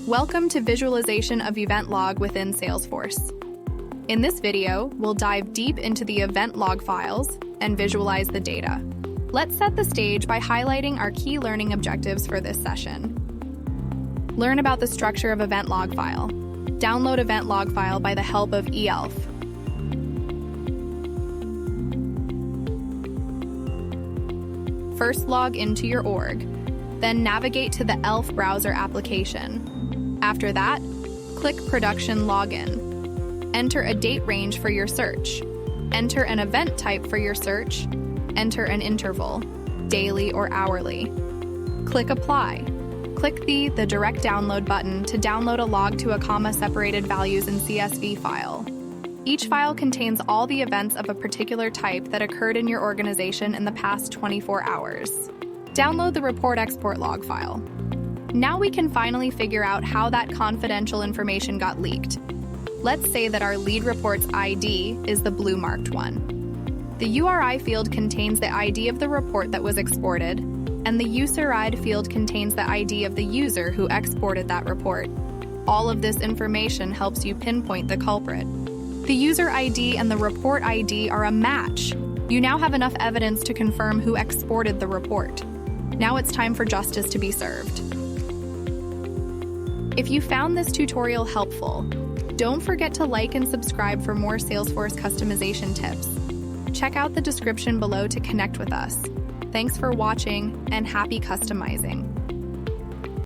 Welcome to visualization of event log within Salesforce. In this video, we'll dive deep into the event log files and visualize the data. Let's set the stage by highlighting our key learning objectives for this session. Learn about the structure of event log file. Download event log file by the help of eElf. First log into your org, then navigate to the ELF browser application. After that, click Production Login. Enter a date range for your search. Enter an event type for your search. Enter an interval, daily or hourly. Click Apply. Click the Direct Download button to download a log to a comma-separated values in CSV file. Each file contains all the events of a particular type that occurred in your organization in the past 24 hours. Download the Report Export log file. Now we can finally figure out how that confidential information got leaked. Let's say that our lead report's ID is the blue marked one. The URI field contains the ID of the report that was exported, and the USERID field contains the ID of the user who exported that report. All of this information helps you pinpoint the culprit. The user ID and the report ID are a match. You now have enough evidence to confirm who exported the report. Now it's time for justice to be served. If you found this tutorial helpful, don't forget to like and subscribe for more Salesforce customization tips. Check out the description below to connect with us. Thanks for watching and happy customizing.